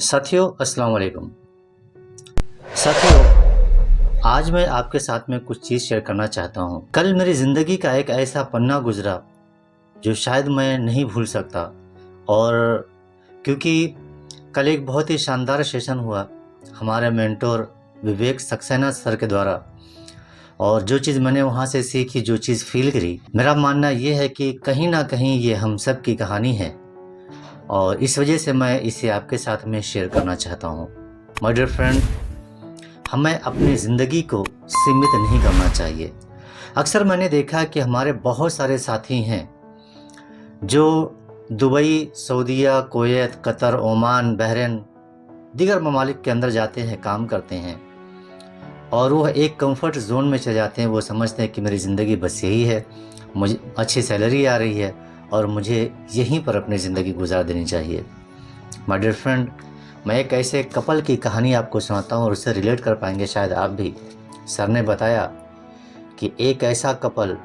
साथियों अस्सलाम वालेकुम। साथियों, आज मैं आपके साथ में कुछ चीज़ शेयर करना चाहता हूँ। कल मेरी ज़िंदगी का एक ऐसा पन्ना गुज़रा जो शायद मैं नहीं भूल सकता। और क्योंकि कल एक बहुत ही शानदार सेशन हुआ हमारे मेंटर विवेक सक्सेना सर के द्वारा, और जो चीज़ मैंने वहाँ से सीखी, जो चीज़ फ़ील करी, मेरा मानना ये है कि कहीं न कहीं ये हम सब की कहानी है, और इस वजह से मैं इसे आपके साथ में शेयर करना चाहता हूँ। माय डियर फ्रेंड, हमें अपनी ज़िंदगी को सीमित नहीं करना चाहिए। अक्सर मैंने देखा कि हमारे बहुत सारे साथी हैं जो दुबई, सऊदीया, कुवैत, कतर, ओमान, बहरीन, दीगर ममालिक के अंदर जाते हैं, काम करते हैं, और वो एक कंफर्ट ज़ोन में चले जाते हैं। वो समझते हैं कि मेरी ज़िंदगी बस यही है, मुझे अच्छी सैलरी आ रही है और मुझे यहीं पर अपनी ज़िंदगी गुजार देनी चाहिए। माय डियर फ्रेंड, मैं एक ऐसे कपल की कहानी आपको सुनाता हूँ और उससे रिलेट कर पाएंगे शायद आप भी। सर ने बताया कि एक ऐसा कपल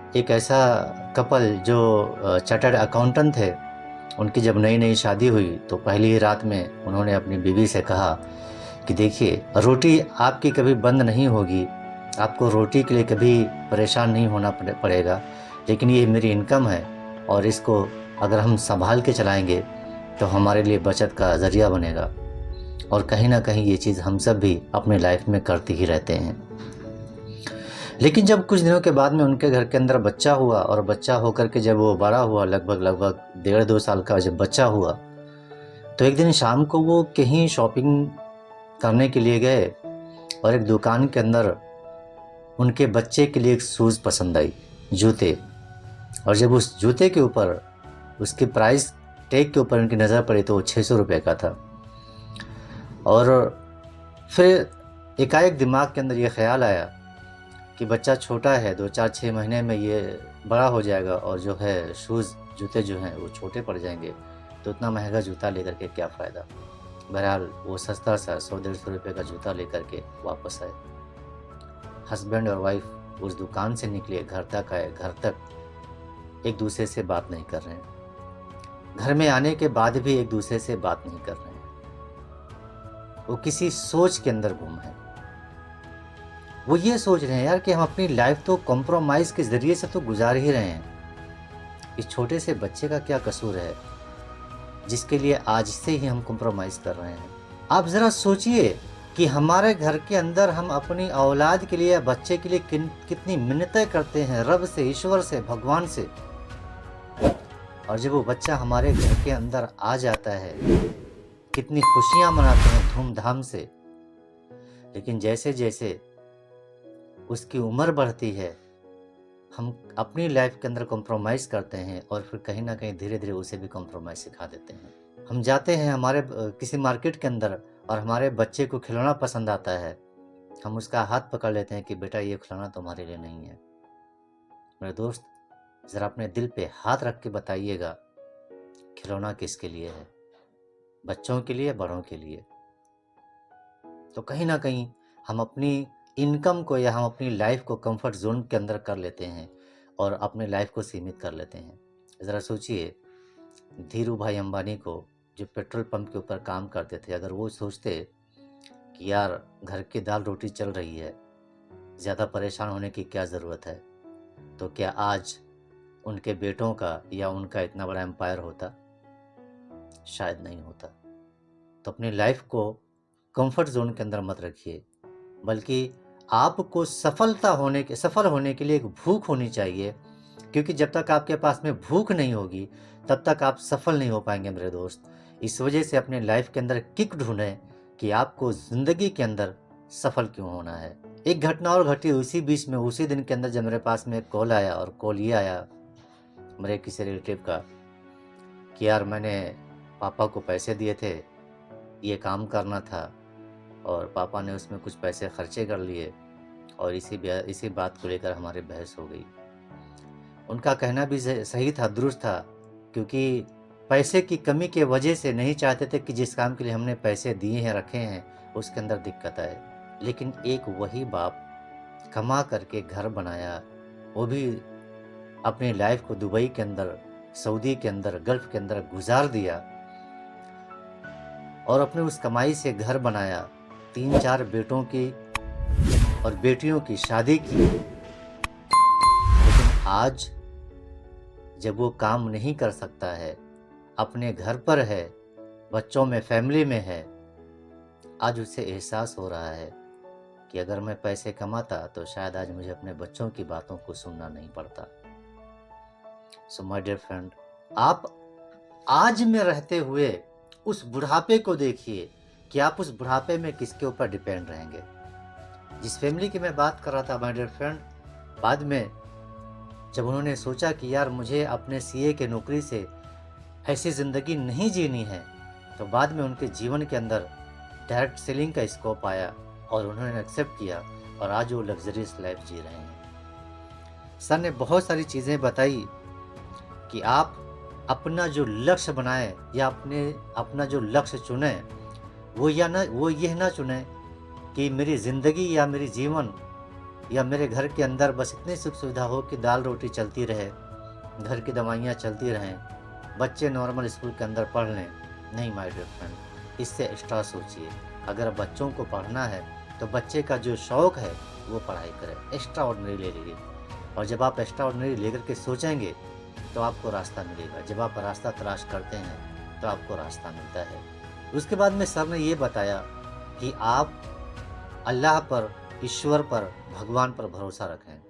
जो चार्टर्ड अकाउंटेंट थे, उनकी जब नई नई शादी हुई तो पहली ही रात में उन्होंने अपनी बीवी से कहा कि देखिए, रोटी आपकी कभी बंद नहीं होगी, आपको रोटी के लिए कभी परेशान नहीं होना पड़ेगा, लेकिन ये मेरी इनकम है और इसको अगर हम संभाल के चलाएंगे तो हमारे लिए बचत का ज़रिया बनेगा। और कहीं न कहीं ये चीज़ हम सब भी अपने लाइफ में करते ही रहते हैं। लेकिन जब कुछ दिनों के बाद में उनके घर के अंदर बच्चा हुआ, और बच्चा होकर के जब वो बड़ा हुआ, लगभग 1.5-2 साल का जब बच्चा हुआ, तो एक दिन शाम को वो कहीं शॉपिंग करने के लिए गए और एक दुकान के अंदर उनके बच्चे के लिए एक शूज़ पसंद आई, जूते। और जब उस जूते के ऊपर, उसके प्राइस टैग के ऊपर उनकी नज़र पड़ी तो वो 600 रुपये का था। और फिर एकाएक दिमाग के अंदर ये ख़्याल आया कि बच्चा छोटा है, 2-4-6 महीने में ये बड़ा हो जाएगा और जो है शूज़, जूते जो हैं वो छोटे पड़ जाएंगे, तो इतना महंगा जूता लेकर के क्या फ़ायदा। बहरहाल वो सस्ता सा 100-150 रुपये का जूता लेकर के वापस आए। हस्बैंड और वाइफ उस दुकान से निकले, घर तक आए। घर तक एक दूसरे से बात नहीं कर रहे हैं। घर में आने के बाद भी एक दूसरे से बात नहीं कर रहे हैं। वो किसी सोच के अंदर गुम है। वो ये सोच रहे हैं यार कि हम अपनी लाइफ तो कॉम्प्रोमाइज़ के ज़रिए से तो गुजार ही रहे हैं। इस छोटे से बच्चे का क्या कसूर है जिसके लिए आज से ही हम कॉम्प्रोमाइज़ कर रहे हैं। आप ज़रा सोचिए कि हमारे घर के अंदर हम अपनी औलाद के लिए या बच्चे के लिए कितनी मिन्नतें करते हैं रब से, ईश्वर से, भगवान से, और जब वो बच्चा हमारे घर के अंदर आ जाता है कितनी खुशियाँ मनाते हैं धूमधाम से। लेकिन जैसे जैसे उसकी उम्र बढ़ती है, हम अपनी लाइफ के अंदर कॉम्प्रोमाइज़ करते हैं और फिर कहीं न कहीं धीरे-धीरे उसे भी कॉम्प्रोमाइज़ सिखा देते हैं। हम जाते हैं किसी मार्केट के अंदर और हमारे बच्चे को खिलौना पसंद आता है। हम उसका हाथ पकड़ लेते हैं कि बेटा ये खिलौना तुम्हारे लिए नहीं है। मेरे दोस्त, ज़रा अपने दिल पे हाथ रख के बताइएगा, खिलौना किसके लिए है? बच्चों के लिए, बड़ों के लिए? तो कहीं न कहीं हम अपनी इनकम को या हम अपनी लाइफ को कंफर्ट ज़ोन के अंदर कर लेते हैं और अपने लाइफ को सीमित कर लेते हैं। ज़रा सोचिए, धीरू भाई अंबानी को जो पेट्रोल पंप के ऊपर काम करते थे, अगर वो सोचते कि यार घर की दाल रोटी चल रही है, ज़्यादा परेशान होने की क्या ज़रूरत है, तो क्या आज उनके बेटों का या उनका इतना बड़ा एम्पायर होता? शायद नहीं होता। तो अपनी लाइफ को कंफर्ट ज़ोन के अंदर मत रखिए, बल्कि आपको सफल होने के लिए एक भूख होनी चाहिए, क्योंकि जब तक आपके पास में भूख नहीं होगी, तब तक आप सफल नहीं हो पाएँगे मेरे दोस्त। इस वजह से अपने लाइफ के अंदर किक ढूँढें कि आपको ज़िंदगी के अंदर सफल क्यों होना है। एक घटना और घटी उसी बीच में, उसी दिन के अंदर, जब मेरे पास में एक कॉल आया, और कॉल ये आया मेरे किसी रिलेटिव का कि यार मैंने पापा को पैसे दिए थे, ये काम करना था, और पापा ने उसमें कुछ पैसे खर्चे कर लिए, और इसी बात को लेकर हमारी बहस हो गई। उनका कहना भी सही था, दुरुस्त था, क्योंकि पैसे की कमी की वजह से नहीं चाहते थे कि जिस काम के लिए हमने पैसे दिए हैं, रखे हैं, उसके अंदर दिक्कत आए। लेकिन एक वही बाप कमा करके घर बनाया, वो भी अपनी लाइफ को दुबई के अंदर, सऊदी के अंदर, गल्फ़ के अंदर गुजार दिया, और अपने उस कमाई से घर बनाया, 3-4 बेटों की और बेटियों की शादी की। लेकिन आज जब वो काम नहीं कर सकता है, अपने घर पर है, बच्चों में, फैमिली में है, आज उसे एहसास हो रहा है कि अगर मैं पैसे कमाता तो शायद आज मुझे अपने बच्चों की बातों को सुनना नहीं पड़ता। सो माय डियर फ्रेंड, आप आज में रहते हुए उस बुढ़ापे को देखिए कि आप उस बुढ़ापे में किसके ऊपर डिपेंड रहेंगे। जिस फैमिली की मैं बात कर रहा था माय डियर फ्रेंड, बाद में जब उन्होंने सोचा कि यार मुझे अपने सीए के नौकरी से ऐसी ज़िंदगी नहीं जीनी है, तो बाद में उनके जीवन के अंदर डायरेक्ट सेलिंग का स्कोप आया और उन्होंने एक्सेप्ट किया और आज वो लग्जरियस लाइफ जी रहे हैं। सर ने बहुत सारी चीज़ें बताई कि आप अपना जो लक्ष्य बनाएं या अपना जो लक्ष्य चुनें, वो यह ना चुनें कि मेरी ज़िंदगी या मेरी जीवन या मेरे घर के अंदर बस इतनी सुख सुविधा हो कि दाल रोटी चलती रहे, घर की दवाइयाँ चलती रहें, बच्चे नॉर्मल स्कूल के अंदर पढ़ लें। नहीं माय डियर फ्रेंड, इससे एक्स्ट्रा सोचिए। अगर बच्चों को पढ़ना है तो बच्चे का जो शौक़ है वो पढ़ाई करें, एक्स्ट्रा ऑर्डिनरी ले लीजिए। और जब आप एक्स्ट्रा ऑर्डिनरी लेकर के सोचेंगे तो आपको रास्ता मिलेगा। जब आप रास्ता तलाश करते हैं तो आपको रास्ता मिलता है। उसके बाद में सर ने ये बताया कि आप अल्लाह पर, ईश्वर पर, भगवान पर भरोसा रखें।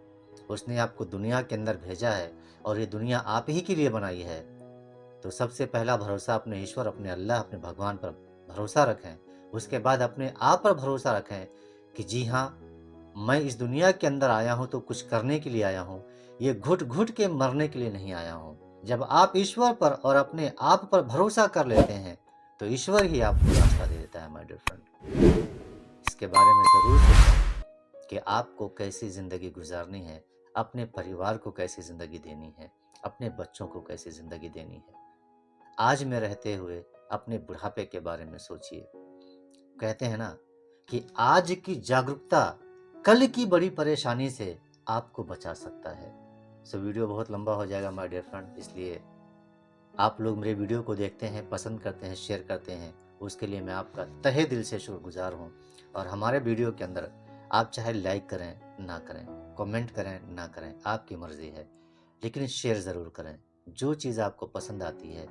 उसने आपको दुनिया के अंदर भेजा है और ये दुनिया आप ही के लिए बनाई है। तो सबसे पहला भरोसा अपने ईश्वर, अपने अल्लाह, अपने भगवान पर भरोसा रखें। उसके बाद अपने आप पर भरोसा रखें कि जी हाँ, मैं इस दुनिया के अंदर आया हूँ तो कुछ करने के लिए आया हूँ। ये घुट-घुट के मरने के लिए नहीं आया हूँ। जब आप ईश्वर पर और अपने आप पर भरोसा कर लेते हैं, तो ईश्वर ही आपको रास्ता दे देता है माय डियर फ्रेंड। इसके बारे में ज़रूर सोचें कि आपको कैसी ज़िंदगी गुज़ारनी है, अपने परिवार को कैसी ज़िंदगी देनी है, अपने बच्चों को कैसी ज़िंदगी देनी है। आज में रहते हुए अपने बुढ़ापे के बारे में सोचिए। कहते हैं ना कि आज की जागरूकता कल की बड़ी परेशानी से आपको बचा सकता है। सो वीडियो बहुत लंबा हो जाएगा माय डियर फ्रेंड, इसलिए आप लोग मेरे वीडियो को देखते हैं, पसंद करते हैं, शेयर करते हैं, उसके लिए मैं आपका तहे दिल से शुक्रगुज़ार हूँ। और हमारे वीडियो के अंदर आप चाहे लाइक करें, ना करें, कमेंट करें, ना करें, आपकी मर्ज़ी है, लेकिन शेयर ज़रूर करें। जो चीज़ आपको पसंद आती है,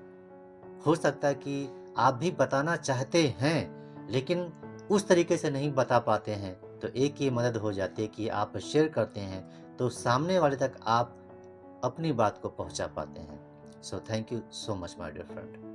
हो सकता है कि आप भी बताना चाहते हैं, लेकिन उस तरीके से नहीं बता पाते हैं, तो एक ये मदद हो जाती है कि आप शेयर करते हैं, तो सामने वाले तक आप अपनी बात को पहुँचा पाते हैं। So thank you so much my dear friend.